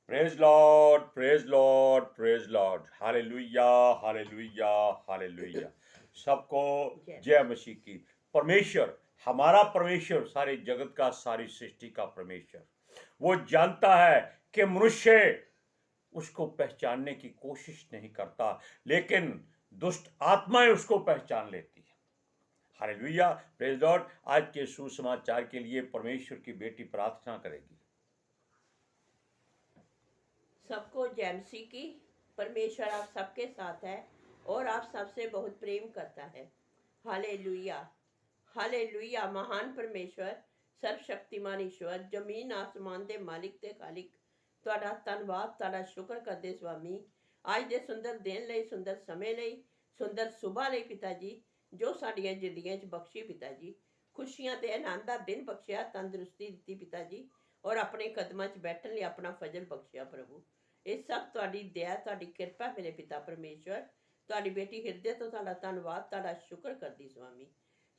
Praise Lord, praise Lord, praise Lord. Hallelujah, hallelujah, hallelujah. सबको जय मसीह की। परमेश्वर, हमारा परमेश्वर, सारे जगत का, सारी सृष्टि का परमेश्वर, वो जानता है कि मनुष्य उसको पहचानने की कोशिश नहीं करता, लेकिन दुष्ट आत्माएं उसको पहचान लेती है। Hallelujah, praise Lord. आज के सुसमाचार के लिए परमेश्वर की बेटी प्रार्थना करेगी। सबको जय मसीह की। परमेश्वर आप सबके साथ है और आप सबसे बहुत प्रेम करता है। Hallelujah, hallelujah. महान परमेश्वर, सर्वशक्तिमान ईश्वर, जमीन आसमान दे मालिक ते खालिक, ਤੁਹਾਡਾ ਧੰਨਵਾਦ, ਤੁਹਾਡਾ ਸ਼ੁਕਰ ਕਰਦੇ ਸਵਾਮੀ, ਅੱਜ ਦੇ ਸੁੰਦਰ ਦਿਨ ਲਈ, ਸੁੰਦਰ ਸਮੇਂ ਲਈ, ਸੁੰਦਰ ਸੁਬਾਹ ਲਈ ਪਿਤਾ ਜੀ, ਜੋ ਸਾਡੀਆਂ ਜ਼ਿੰਦਗੀਆਂ 'ਚ ਬਖਸ਼ੀ ਪਿਤਾ ਜੀ, ਖੁਸ਼ੀਆਂ ਤੇ ਆਨੰਦ ਦਾ ਦਿਨ ਬਖਸ਼ਿਆ, ਤੰਦਰੁਸਤੀ ਦਿੱਤੀ ਪਿਤਾ ਜੀ, ਔਰ ਆਪਣੇ ਕਦਮਾਂ 'ਚ ਬੈਠਣ ਲਈ ਆਪਣਾ ਫਜ਼ਲ ਬਖਸ਼ਿਆ ਪ੍ਰਭੂ। ਇਹ ਸਭ ਤੁਹਾਡੀ ਦਇਆ, ਤੁਹਾਡੀ ਕਿਰਪਾ ਮੇਰੇ ਪਿਤਾ ਪਰਮੇਸ਼ਵਰ। ਤੁਹਾਡੀ ਬੇਟੀ ਹਿਰਦੇ ਤੋਂ ਤੁਹਾਡਾ ਧੰਨਵਾਦ, ਤੁਹਾਡਾ ਸ਼ੁਕਰ ਕਰਦੀ ਸਵਾਮੀ।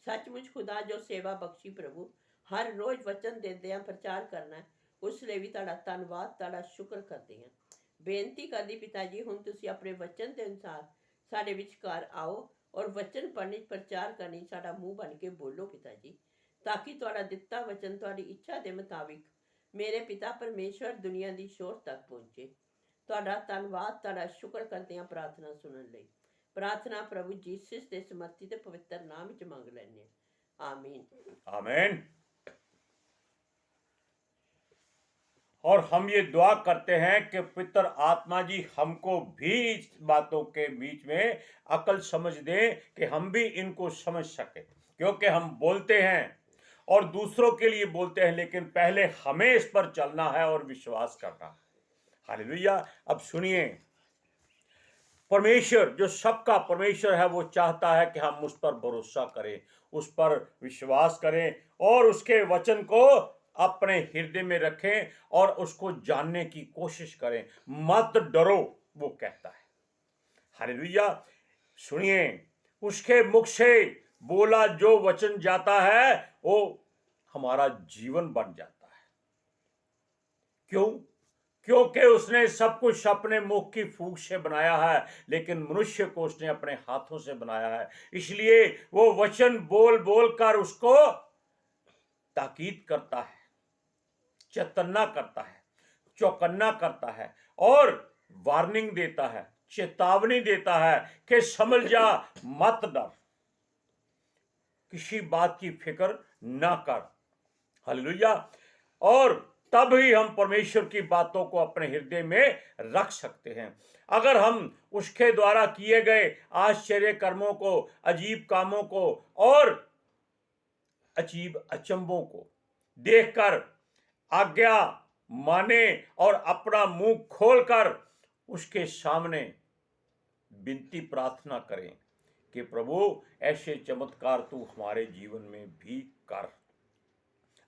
ਸੱਚਮੁੱਚ ਖੁਦਾ ਜੋ ਸੇਵਾ ਬਖਸ਼ੀ ਪ੍ਰਭੂ, ਹਰ ਰੋਜ਼ ਵਚਨ ਦਿੰਦਿਆਂ ਪ੍ਰਚਾਰ ਕਰਨਾ, ਉਸ ਲਈ ਵੀ ਤੁਹਾਡਾ ਧੰਨਵਾਦ, ਤੁਹਾਡਾ ਸ਼ੁਕਰ ਕਰਦੇ ਹਾਂ। ਬੇਨਤੀ ਕਰਦੀ ਪਿਤਾ ਜੀ, ਹੁਣ ਤੁਸੀਂ ਆਪਣੇ ਵਚਨ ਦੇ ਅਨੁਸਾਰ ਸਾਡੇ ਵਿਚਕਾਰ ਆਓ ਔਰ ਵਚਨ ਪੜ੍ਹਨੀ, ਪ੍ਰਚਾਰ ਕਰਨੀ, ਸਾਡਾ ਮੂੰਹ ਬਣ ਕੇ ਬੋਲੋ ਪਿਤਾ ਜੀ, ਤਾਂ ਕਿ ਤੁਹਾਡਾ ਦਿੱਤਾ ਵਚਨ ਤੁਹਾਡੀ ਇੱਛਾ ਦੇ ਮੁਤਾਬਿਕ ਮੇਰੇ ਪਿਤਾ ਪਰਮੇਸ਼ਵਰ ਦੁਨੀਆ ਦੀ ਸ਼ੋਰ ਤੱਕ ਪਹੁੰਚੇ। ਤੁਹਾਡਾ ਧੰਨਵਾਦ, ਤੁਹਾਡਾ ਸ਼ੁਕਰ ਕਰਦੇ ਹਾਂ ਪ੍ਰਾਰਥਨਾ ਸੁਣਨ ਲਈ। प्रार्थना प्रभु जीसस के समर्थित पवित्र नाम च मंग लेने। आमीन, आमीन। और हम ये दुआ करते हैं कि पवित्र आत्मा जी हमको भी इस बातों के बीच में अकल समझ दे कि हम भी इनको समझ सके, क्योंकि हम बोलते हैं और दूसरों के लिए बोलते हैं, लेकिन पहले हमें इस पर चलना है और विश्वास करना है। हालेलुया। अब सुनिए, परमेश्वर जो सबका परमेश्वर है, वो चाहता है कि हम उस पर भरोसा करें, उस पर विश्वास करें और उसके वचन को अपने हृदय में रखें और उसको जानने की कोशिश करें। मत डरो, वो कहता है। हालेलुया। सुनिए, उसके मुख से बोला जो वचन जाता है वो हमारा जीवन बन जाता है। क्यों? क्योंकि उसने सब कुछ अपने मुख की फूंक से बनाया है, लेकिन मनुष्य को उसने अपने हाथों से बनाया है। इसलिए वो वचन बोल बोल कर उसको ताकीद करता है, चेतना करता है, चौकन्ना करता है और वार्निंग देता है, चेतावनी देता है कि समझ जा, मत डर, किसी बात की फिक्र ना कर। हालेलुया। और तब ही हम परमेश्वर की बातों को अपने हृदय में रख सकते हैं। अगर हम उसके द्वारा किए गए आश्चर्य कर्मों को, अजीब कामों को और अजीब अचंभों को देखकर आज्ञा माने और अपना मुंह खोलकर उसके सामने विनती प्रार्थना करें कि प्रभु ऐसे चमत्कार तू हमारे जीवन में भी कर।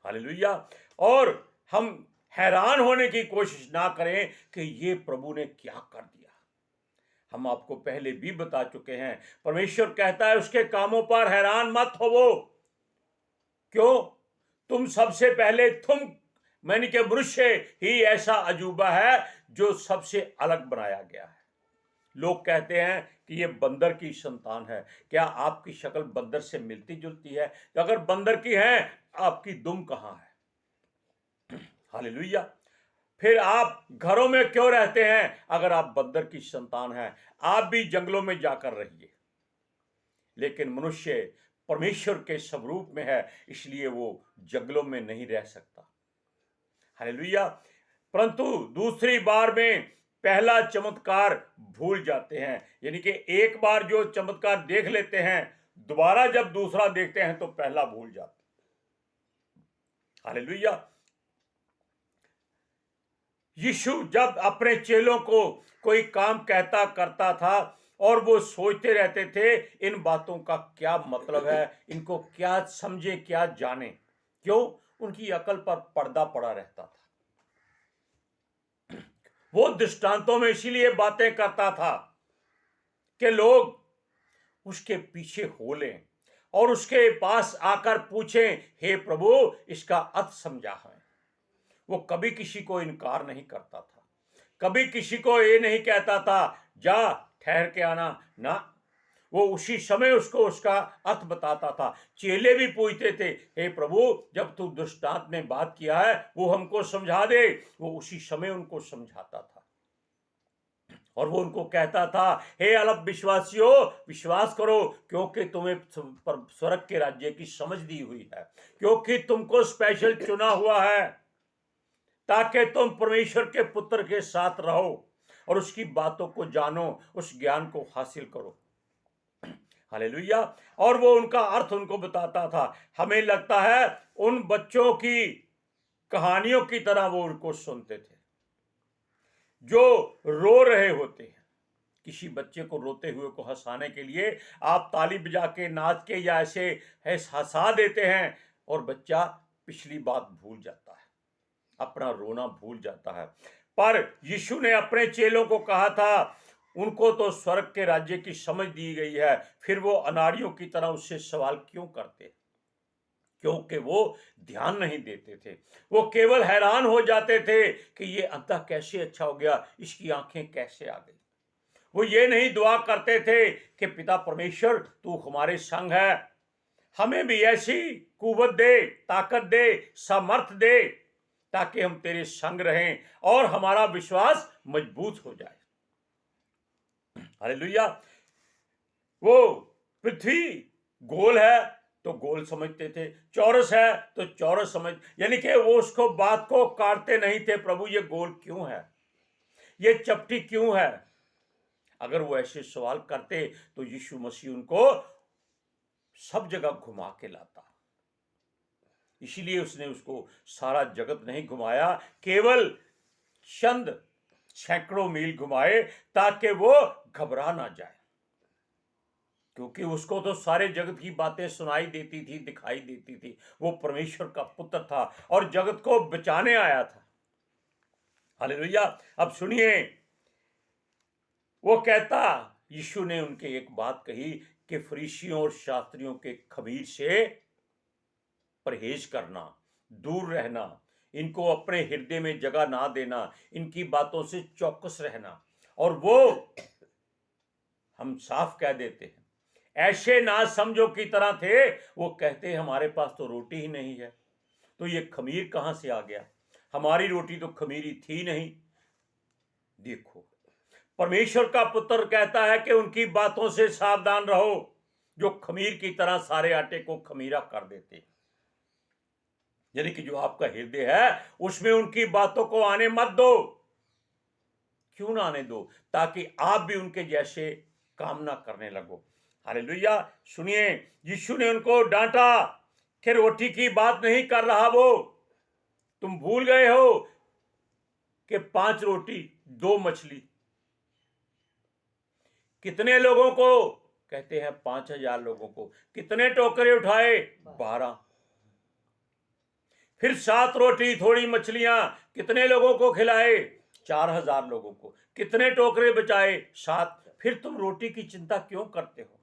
हालेलुया। और हम हैरान होने की कोशिश ना करें कि ये प्रभु ने क्या कर दिया। हम आपको पहले भी बता चुके हैं, परमेश्वर कहता है उसके कामों पर हैरान मत होवो। क्यों? तुम सबसे पहले मैंने कि मनुष्य ही ऐसा अजूबा है जो सबसे अलग बनाया गया है। लोग कहते हैं कि ये बंदर की संतान है। क्या आपकी शक्ल बंदर से मिलती जुलती है? अगर बंदर की है, आपकी दुम कहां है? हालेलुया। फिर आप घरों में क्यों रहते हैं? अगर आप बंदर की संतान हैं, आप भी जंगलों में जाकर रहिए। लेकिन मनुष्य परमेश्वर के स्वरूप में है, इसलिए वो जंगलों में नहीं रह सकता। हालेलुया। परंतु दूसरी बार में पहला चमत्कार भूल जाते हैं, यानी कि एक बार जो चमत्कार देख लेते हैं, दोबारा जब दूसरा देखते हैं तो पहला भूल जाते हैं। हालेलुया। यीशु जब अपने चेलों को कोई काम कहता करता था और वो सोचते रहते थे इन बातों का क्या मतलब है, इनको क्या समझे, क्या जाने। क्यों? उनकी अकल पर पर्दा पड़ा रहता था। वो दृष्टांतों में इसीलिए बातें करता था कि लोग उसके पीछे हो लें और उसके पास आकर पूछें, हे प्रभु इसका अर्थ समझा है। वो कभी किसी को इनकार नहीं करता था। कभी किसी को ये नहीं कहता था जा ठहर के आना ना, वो उसी समय उसको उसका अर्थ बताता था। चेले भी पूछते थे हे प्रभु जब तू दृष्टांत में बात किया है वो हमको समझा दे, वो उसी समय उनको समझाता था। और वो उनको कहता था हे अल्प विश्वासियों विश्वास करो क्योंकि तुम्हें स्वर्ग के राज्य की समझ दी हुई है, क्योंकि तुमको स्पेशल चुना हुआ है ताकि तुम परमेश्वर के पुत्र के साथ रहो और उसकी बातों को जानो, उस ज्ञान को हासिल करो। हालेलुया। और वो उनका अर्थ उनको बताता था। हमें लगता है उन बच्चों की कहानियों की तरह वो उनको सुनते थे जो रो रहे होते हैं। किसी बच्चे को रोते हुए को हंसाने के लिए आप ताली बजा के नाच के या ऐसे हंसा देते हैं और बच्चा पिछली बात भूल जाता है, अपना रोना भूल जाता है। पर यीशु ने अपने चेलों को कहा था उनको तो स्वर्ग के राज्य की समझ दी गई है, फिर वो अनाड़ियों की तरह उससे सवाल क्यों करते? क्योंकि वो ध्यान नहीं देते थे। वो केवल हैरान हो जाते थे कि ये अंधा कैसे अच्छा हो गया, इसकी आंखें कैसे आ गई। वो ये नहीं दुआ करते थे कि पिता परमेश्वर तू हमारे संग है, हमें भी ऐसी कुव्वत दे, ताकत दे, सामर्थ दे ताकि हम तेरे संग रहें और हमारा विश्वास मजबूत हो जाए। हालेलुया। वो पृथ्वी गोल है तो गोल समझते थे, चौरस है तो चौरस समझ, यानी कि वो उसको बात को काटते नहीं थे प्रभु ये गोल क्यों है, ये चपटी क्यों है। अगर वो ऐसे सवाल करते तो यीशु मसीह उनको सब जगह घुमा के लाता। इसीलिए उसने उसको सारा जगत नहीं घुमाया, केवल चंद सैकड़ों मील घुमाए ताकि वो घबरा ना जाए, क्योंकि उसको तो सारे जगत की बातें सुनाई देती थी, दिखाई देती थी। वो परमेश्वर का पुत्र था और जगत को बचाने आया था। हालेलुया। अब सुनिए, वो कहता, यीशु ने उनके एक बात कही कि फरीसियों और शास्त्रियों के खमीर से परहेज करना, दूर रहना, इनको अपने हृदय में जगह ना देना, इनकी बातों से चौकस रहना। और वो हम साफ कह देते हैं, ऐसे ना समझो की तरह थे। वो कहते हमारे पास तो रोटी ही नहीं है, तो ये खमीर कहां से आ गया, हमारी रोटी तो खमीरी थी नहीं। देखो, परमेश्वर का पुत्र कहता है कि उनकी बातों से सावधान रहो जो खमीर की तरह सारे आटे को खमीरा कर देते हैं। यानी कि जो आपका हृदय है उसमें उनकी बातों को आने मत दो। क्यों ना आने दो? ताकि आप भी उनके जैसे कामना करने लगो। हालेलुया। सुनिए, यीशु ने उनको डांटा कि रोटी की बात नहीं कर रहा वो, तुम भूल गए हो कि 5 रोटी 2 मछली कितने लोगों को, कहते हैं 5,000 लोगों को। कितने टोकरे उठाए? 12। फिर 7 रोटी थोड़ी मछलियां कितने लोगों को खिलाए? 4,000 लोगों को। कितने टोकरे बचाए? 7। फिर तुम रोटी की चिंता क्यों करते हो?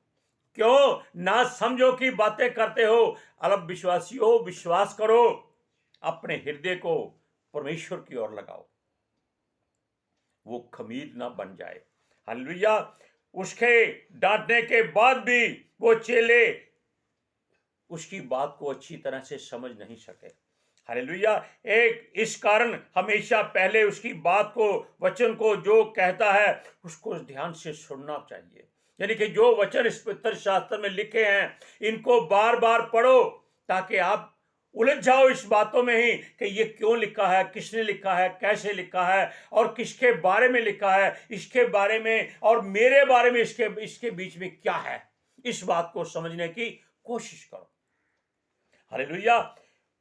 क्यों ना समझो की बातें करते हो? अल्प विश्वासियों, विश्वास करो, अपने हृदय को परमेश्वर की ओर लगाओ, वो खमीर ना बन जाए। हालेलुया। उसके डांटने के बाद भी वो चेले उसकी बात को अच्छी तरह से समझ नहीं सके। हालेलुया। एक इस कारण हमेशा पहले उसकी बात को, वचन को जो कहता है उसको ध्यान से सुनना चाहिए। यानी कि जो वचन इस पवित्र शास्त्र में लिखे हैं इनको बार बार पढ़ो ताकि आप उलझ जाओ इस बातों में ही कि ये क्यों लिखा है, किसने लिखा है, कैसे लिखा है और किसके बारे में लिखा है, इसके बारे में और मेरे बारे में इसके बीच में क्या है। इस बात को समझने की कोशिश करो। हालेलुया।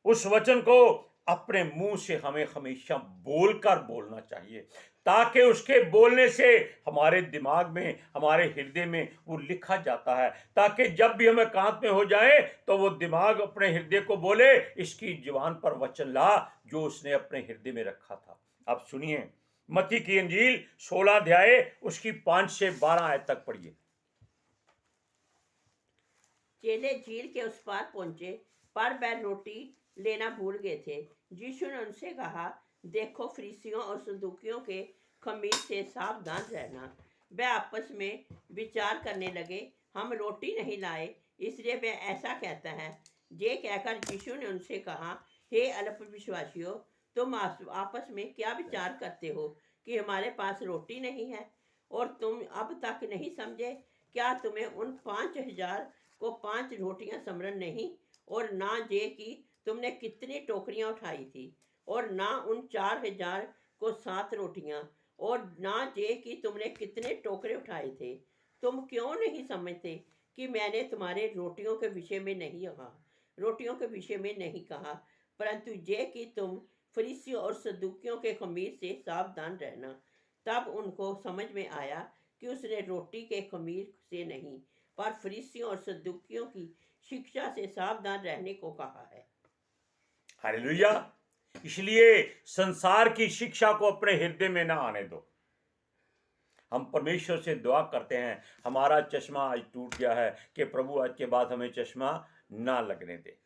उस वचन को अपने मुंह से हमें हमेशा बोलकर बोलना चाहिए ताकि उसके बोलने से हमारे दिमाग में, हमारे हृदय में वो लिखा जाता है, ताकि जब भी हमें एकांत में हो जाए तो वो दिमाग अपने हृदय को बोले इसकी जुबान पर वचन ला जो उसने अपने हृदय में रखा था। अब सुनिए, मत्ती की इंजील 16 अध्याय उसकी 5 से 12 आयत तक पढ़िए। चेले झील के उस पार पहुंचे पर वह रोटी लेना भूल गए थे। यीशु ने उनसे कहा, देखो फरीसियों और सदूकियों के खमीर से सावधान रहना। वे आपस में विचार करने लगे, हम रोटी नहीं लाए, इसलिए वे ऐसा कहता है। ये कहकर यीशु ने उनसे कहा, हे अल्पविश्वासियों, तुम आपस में क्या विचार करते हो कि हमारे पास रोटी नहीं है, और तुम अब तक नहीं समझे? क्या तुम्हें उन 5,000 को 5 रोटियां समरण नहीं, और ना ये कि तुमने कितनी टोकरियां उठाई थी, और ना उन 4,000 को 7 रोटियां, और ना ये कि तुमने कितने टोकरे उठाए थे? तुम क्यों नहीं समझते कि मैंने तुम्हारे रोटियों के विषय में नहीं कहा, परंतु ये कि तुम फरीसियों और सदूकियों के खमीर से सावधान रहना। तब उनको समझ में आया कि उसने रोटी के खमीर से नहीं, पर फरीसियों और सदूकियों की शिक्षा से सावधान रहने को कहा है। हालेलुया। इसलिए संसार की शिक्षा को अपने हृदय में ना आने दो। हम परमेश्वर से दुआ करते हैं, हमारा चश्मा आज टूट गया है, कि प्रभु आज के बाद हमें चश्मा ना लगने दे।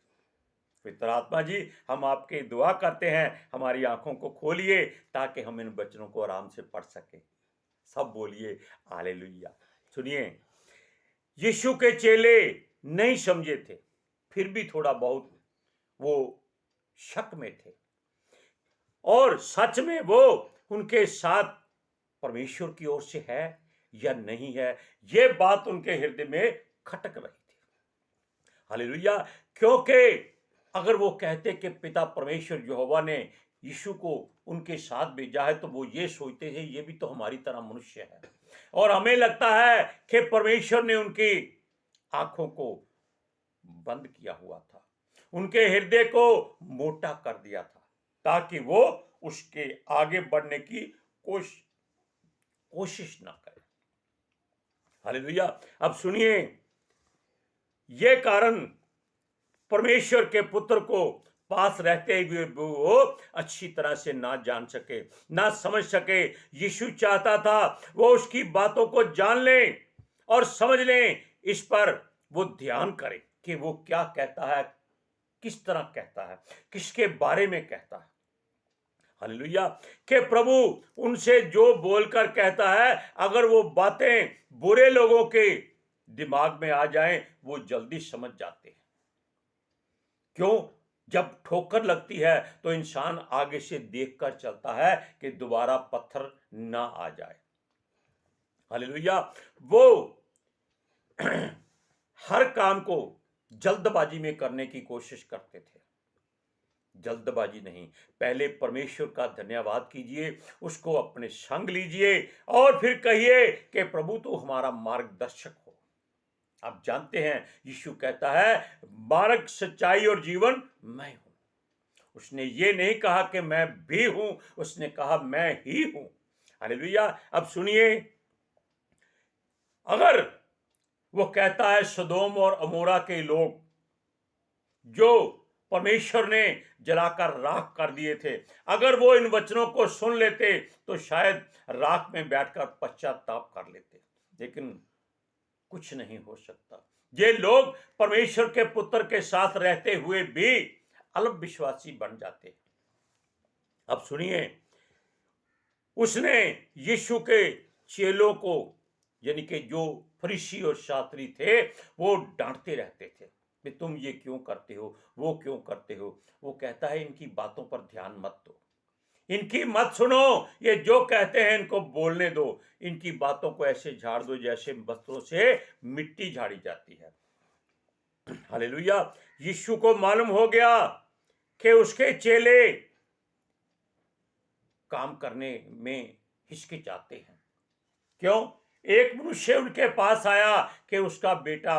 पवित्र आत्मा जी, हम आपके दुआ करते हैं, हमारी आंखों को खोलिए ताकि हम इन वचनों को आराम से पढ़ सके। सब बोलिए हालेलुया। सुनिए, यीशु के चेले नहीं समझे थे, फिर भी थोड़ा बहुत वो शक में थे, और सच में वो उनके साथ परमेश्वर की ओर से है या नहीं है, ये बात उनके हृदय में खटक रही थी। हालेलुया। क्योंकि अगर वो कहते कि पिता परमेश्वर यहोवा ने यीशु को उनके साथ भेजा है, तो वो ये सोचते थे ये भी तो हमारी तरह मनुष्य है, और हमें लगता है कि परमेश्वर ने उनकी आंखों को बंद किया हुआ था, उनके हृदय को मोटा कर दिया था, ताकि वो उसके आगे बढ़ने की कोशिश ना करें। हालेलुया। अब सुनिए, ये कारण परमेश्वर के पुत्र को पास रहते हुए वो अच्छी तरह से ना जान सके, ना समझ सके। यीशु चाहता था वो उसकी बातों को जान लें और समझ लें, इस पर वो ध्यान करें कि वो क्या कहता है, किस तरह कहता है, किसके बारे में कहता है। हालेलुया। कि प्रभु उनसे जो बोलकर कहता है, अगर वो बातें बुरे लोगों के दिमाग में आ जाएं, वो जल्दी समझ जाते हैं। क्यों? जब ठोकर लगती है तो इंसान आगे से देखकर चलता है कि दोबारा पत्थर ना आ जाए। हालेलुया। वो हर काम को जल्दबाजी में करने की कोशिश करते थे। जल्दबाजी नहीं, पहले परमेश्वर का धन्यवाद कीजिए, उसको अपने संग लीजिए, और फिर कहिए कि प्रभु तो हमारा मार्गदर्शक हो। आप जानते हैं, यीशु कहता है मार्ग, सच्चाई और जीवन मैं हूं। उसने ये नहीं कहा कि मैं भी हूं, उसने कहा मैं ही हूं। हालेलुया। अब सुनिए, अगर वो कहता है सदोम और अमोरा के लोग जो परमेश्वर ने जलाकर राख कर दिए थे, अगर वो इन वचनों को सुन लेते तो शायद राख में बैठकर पश्चाताप कर लेते, लेकिन कुछ नहीं हो सकता। ये लोग परमेश्वर के पुत्र के साथ रहते हुए भी अल्प विश्वासी बन जाते। अब सुनिए, उसने यीशु के चेलों को, यानी कि जो फरीसी और शास्त्री थे, वो डांटते रहते थे कि तुम ये क्यों करते हो, वो क्यों करते हो। वो कहता है इनकी बातों पर ध्यान मत दो, इनकी मत सुनो, ये जो कहते हैं इनको बोलने दो, इनकी बातों को ऐसे झाड़ दो जैसे वस्त्रों से मिट्टी झाड़ी जाती है। हालेलुया। यीशु को मालूम हो गया कि उसके चेले काम करने में हिचकिचाते हैं। क्यों? एक मनुष्य उनके पास आया कि उसका बेटा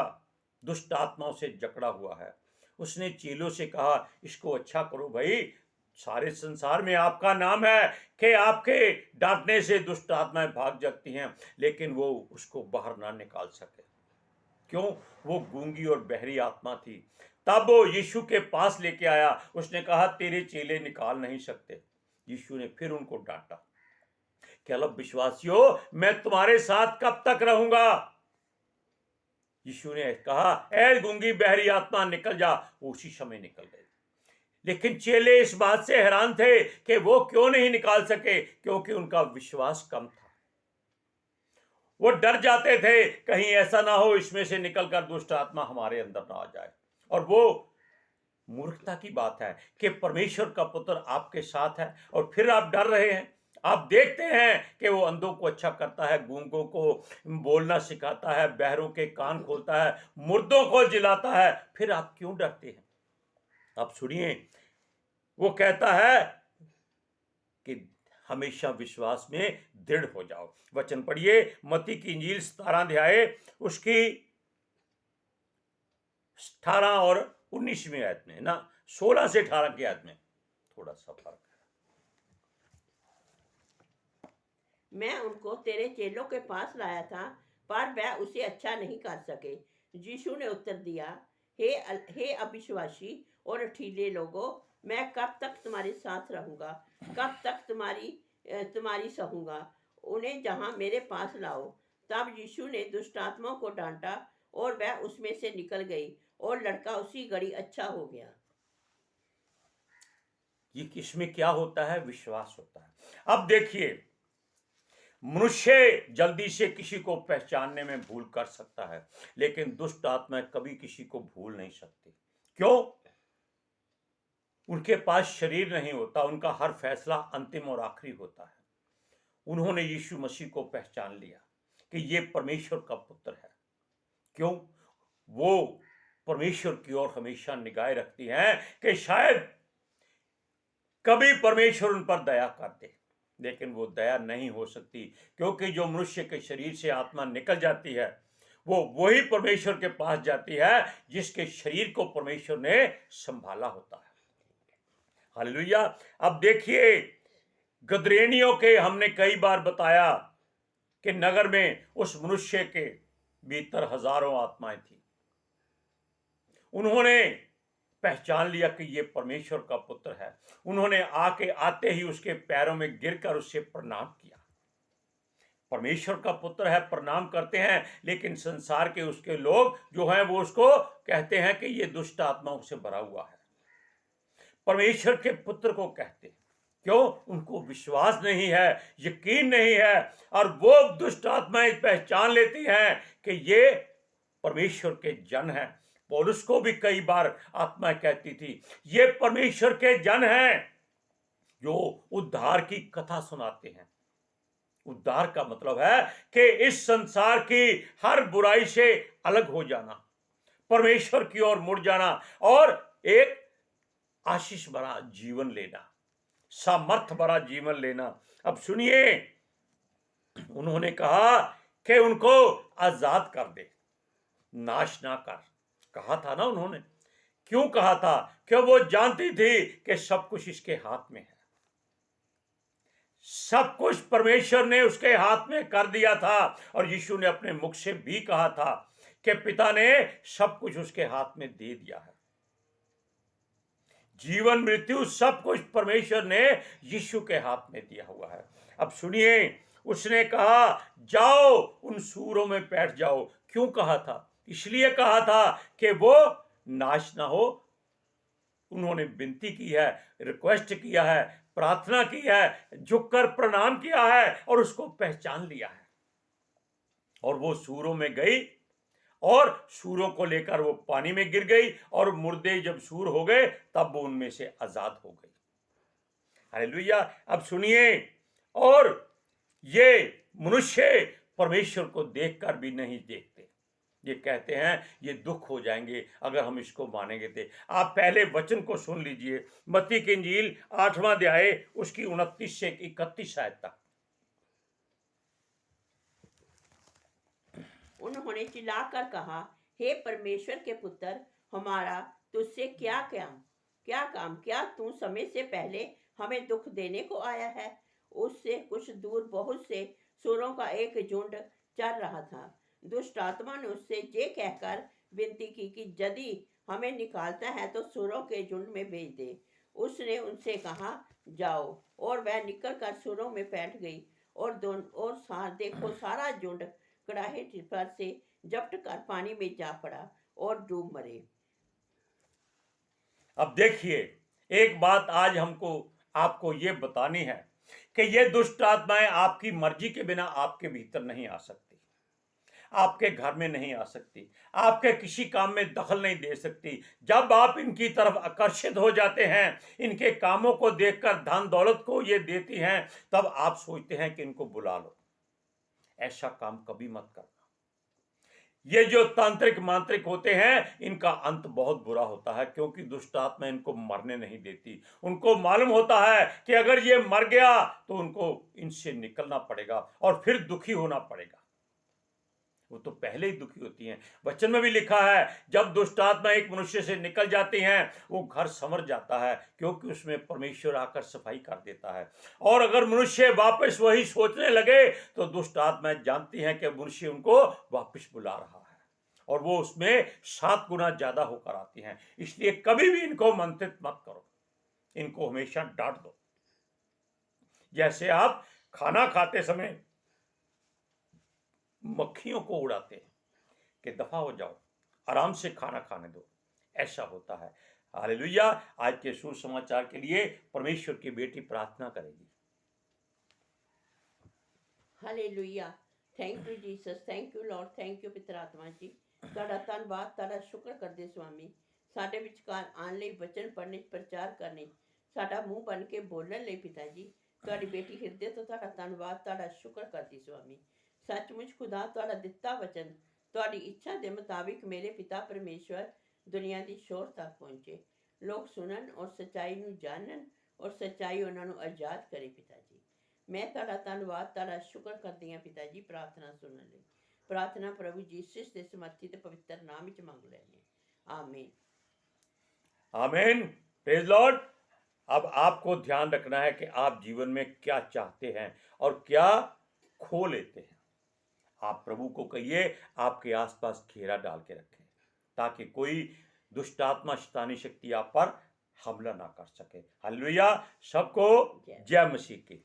दुष्ट आत्माओं से जकड़ा हुआ है। उसने चेलों से कहा, इसको अच्छा करो भाई, सारे संसार में आपका नाम है कि आपके डांटने से दुष्ट आत्माएं भाग जाती हैं, लेकिन वो उसको बाहर ना निकाल सके। क्यों? वो गूंगी और बहरी आत्मा थी। तब वो यीशु के पास लेके आया, उसने कहा तेरे चेले निकाल नहीं सकते। यीशु ने फिर उनको डांटा कि अल्प विश्वासियों, मैं तुम्हारे साथ कब तक रहूंगा। यीशु ने कहा, ऐ गूंगी बहरी आत्मा निकल जा। वो उसी समय निकल गई। लेकिन चेले इस बात से हैरान थे कि वो क्यों नहीं निकाल सके, क्योंकि उनका विश्वास कम था। वो डर जाते थे कहीं ऐसा ना हो इसमें से निकलकर दुष्ट आत्मा हमारे अंदर ना आ जाए। और वो मूर्खता की बात है कि परमेश्वर का पुत्र आपके साथ है और फिर आप डर रहे हैं। आप देखते हैं कि वो अंधों को अच्छा करता है, गूंगों को बोलना सिखाता है, बहरों के कान खोलता है, मुर्दों को जिलाता है, फिर आप क्यों डरते हैं? आप सुनिए, वो कहता है कि हमेशा विश्वास में दृढ़ हो जाओ। वचन पढ़िए, मत्ती की इंजील 17 अध्याय उसकी 18 और 19वीं आयत में ना, 16 से 18 की आयत में थोड़ा सा फर्क है। मैं उनको तेरे चेलों के पास लाया था, पर वह उसे अच्छा नहीं कर सके। यीशु ने उत्तर दिया, हे अविश्वासी और ठीले लोगों, मैं कब तक तुम्हारे साथ रहूंगा, कब तक तुम्हारी सहूंगा? उन्हें जहां मेरे पास लाओ। तब यीशु ने दुष्टात्माओं को डांटा और वह उसमें से निकल गई और लड़का उसी घड़ी अच्छा हो गया। ये किसमें क्या होता है? विश्वास होता है। अब देखिए, मनुष्य जल्दी से किसी को पहचानने में भूल कर सकता है, लेकिन दुष्ट आत्माएं कभी किसी को भूल नहीं सकती। क्यों? उनके पास शरीर नहीं होता, उनका हर फैसला अंतिम और आखिरी होता है। उन्होंने यीशु मसीह को पहचान लिया कि ये परमेश्वर का पुत्र है। क्यों? वो परमेश्वर की ओर हमेशा निगाह रखती हैं कि शायद कभी परमेश्वर उन पर दया कर दे, लेकिन वो दया नहीं हो सकती, क्योंकि जो मनुष्य के शरीर से आत्मा निकल जाती है वो वही परमेश्वर के पास जाती है जिसके शरीर को परमेश्वर ने संभाला होता है। हालेलुया। अब देखिए, गदरेनियों के हमने कई बार बताया कि नगर में उस मनुष्य के भीतर हजारों आत्माएं थी। उन्होंने पहचान लिया कि ये परमेश्वर का पुत्र है। उन्होंने आते ही उसके पैरों में गिरकर उससे प्रणाम किया। परमेश्वर का पुत्र है, प्रणाम करते हैं, लेकिन संसार के उसके लोग जो हैं वो उसको कहते हैं कि ये दुष्ट आत्माओं से भरा हुआ है। परमेश्वर के पुत्र को कहते हैं। क्यों? उनको विश्वास नहीं है, यकीन नहीं है, और वो दुष्ट आत्माएं पहचान लेती हैं कि ये परमेश्वर के जन हैं। पौलुस को भी कई बार आत्मा कहती थी, ये परमेश्वर के जन हैं जो उद्धार की कथा सुनाते हैं। उद्धार का मतलब है कि इस संसार की हर बुराई से अलग हो जाना, परमेश्वर की ओर मुड़ जाना और एक आशीष भरा जीवन लेना, सामर्थ भरा जीवन लेना। अब सुनिए, उन्होंने कहा कि उनको आजाद कर दे, नाश ना कर। कहा था ना उन्होंने। क्यों कहा था? क्यों? वो जानती थी कि सब कुछ इसके हाथ में है। सब कुछ परमेश्वर ने उसके हाथ में कर दिया था, और यीशु ने अपने मुख से भी कहा था कि पिता ने सब कुछ उसके हाथ में दे दिया है। जीवन मृत्यु सब कुछ परमेश्वर ने यीशु के हाथ में दिया हुआ है। अब सुनिए, उसने कहा जाओ उन सूरों में बैठ जाओ। क्यों कहा था? इसलिए कहा था कि वो नाश ना हो। उन्होंने विनती की है, रिक्वेस्ट किया है, प्रार्थना की है, झुककर प्रणाम किया है और उसको पहचान लिया है। और वो सूरों में गई और सूरों को लेकर वो पानी में गिर गई, और मुर्दे जब सूर हो गए तब वो उनमें से आजाद हो गई। हालेलुया। अब सुनिए, और ये मनुष्य परमेश्वर को देखकर भी नहीं देखते। ये कहते हैं ये दुख हो जाएंगे अगर हम इसको मानेंगे थे। आप पहले वचन को सुन लीजिए, मत्ती की इंजील 8वां अध्याय उसकी 29 से 31 आयत तक। उन्होंने चिल्लाकर कहा, हे परमेश्वर के पुत्र, हमारा तुझसे क्या काम? क्या तू समय से पहले हमें दुख देने को आया है? उससे कुछ दूर बहुत से सूरों का एक झुंड चल रहा था। दुष्ट आत्मा ने उससे ये कहकर विनती की कि यदि हमें निकालता है तो सूरों के झुंड में भेज दे। उसने उनसे कहा, जाओ। और वह निकलकर सूरों में बैठ गई, और देखो सारा झुंड कड़ाहे पर से झपट कर पानी में जा पड़ा और डूब मरे। अब देखिए, एक बात आज हमको आपको ये बतानी है कि ये दुष्ट आत्माएं आपकी मर्जी के बिना आपके भीतर नहीं आ सकती, आपके घर में नहीं आ सकती, आपके किसी काम में दखल नहीं दे सकती। जब आप इनकी तरफ आकर्षित हो जाते हैं, इनके कामों को देखकर, धन दौलत को ये देती हैं, तब आप सोचते हैं कि इनको बुला लो। ऐसा काम कभी मत करना। ये जो तांत्रिक मांत्रिक होते हैं, इनका अंत बहुत बुरा होता है, क्योंकि दुष्ट आत्मा इनको मरने नहीं देती। उनको मालूम होता है कि अगर ये मर गया तो उनको इनसे निकलना पड़ेगा और फिर दुखी होना पड़ेगा। वो तो पहले ही दुखी होती हैं। वचन में भी लिखा है, जब दुष्ट आत्मा एक मनुष्य से निकल जाती हैं, वो घर संवर जाता है, क्योंकि उसमें परमेश्वर आकर सफाई कर देता है। और अगर मनुष्य वापस वही सोचने लगे तो दुष्ट आत्मा जानती हैं कि मनुष्य उनको वापस बुला रहा है, और वो उसमें 7 गुना ज्यादा होकर आती हैं। इसलिए कभी भी इनको मंत्रित मत करो, इनको हमेशा डांट दो। जैसे आप खाना खाते समय मक्खियों को उड़ाते हैं कि दफा हो जाओ, आराम से खाना खाने दो, ऐसा होता है। हालेलुया। आज के सुसमाचार के लिए परमेश्वर की बेटी प्रार्थना करेगी। Hallelujah. Thank you Jesus, thank you Lord, thank you पितर आत्मा जी। ਤੁਹਾਡਾ ਧੰਨਵਾਦ, ਤੁਹਾਡਾ ਸ਼ੁਕਰ ਕਰਦੇ ਸੁਆਮੀ, ਸਾਡੇ ਵਿਚਕਾਰ ਆਉਣ ਲਈ, ਵਚਨ ਪੜ੍ਹਨੇ, ਪ੍ਰਚਾਰ ਕਰਨੇ, ਸਾਡਾ ਮੂੰਹ ਬਣ ਕੇ ਬੋਲਣ ਲਈ ਪਿਤਾ ਜੀ। ਤੁਹਾਡੀ ਬੇਟੀ ਹਿਰਦੇ ਤੋਂ ਤੁਹਾਡਾ ਧੰਨਵਾਦ, ਤੁਹਾਡਾ ਸ਼ੁਕਰ ਕਰਦੀ ਸੁਆਮੀ। ਸੱਚਮੁੱਚ ਖੁਦਾ ਤੁਹਾਡਾ ਦਿੱਤਾ ਵਚਨ ਤੁਹਾਡੀ ਇੱਛਾ ਦੇ ਮੁਤਾबिक ਮੇਰੇ ਪਿਤਾ ਪਰਮੇਸ਼ਵਰ ਦੁਨੀਆ ਦੀ ਸ਼ੋਰ ਤੱਕ ਪਹੁੰਚੇ, ਲੋਕ ਸੁਣਨ ਔਰ ਸੱਚਾਈ ਨੂੰ ਜਾਣਨ ਔਰ ਸੱਚਾਈ ਉਹਨਾਂ ਨੂੰ ਆਜ਼ਾਦ ਕਰੇ ਪਿਤਾ ਜੀ। ਮੈਂ ਤੁਹਾਡਾ ਧੰਨਵਾਦ, ਤੁਹਾਡਾ ਸ਼ੁਕਰ ਕਰਦੀ ਹਾਂ ਪਿਤਾ ਜੀ, ਪ੍ਰਾਰਥਨਾ ਸੁਣਨ ਲਈ। प्रार्थना प्रभु जीसस के समर्थित पवित्र नाम विच मांग लेने, आमीन। आमीन। Praise Lord. अब आपको ध्यान रखना है कि आप जीवन में क्या चाहते हैं और क्या खो लेते हैं। आप प्रभु को कहिए आपके आसपास घेरा डाल के रखें, ताकि कोई दुष्ट आत्मा, शैतानी शक्ति आप पर हमला ना कर सके। हालेलुया। सबको जय मसीह की।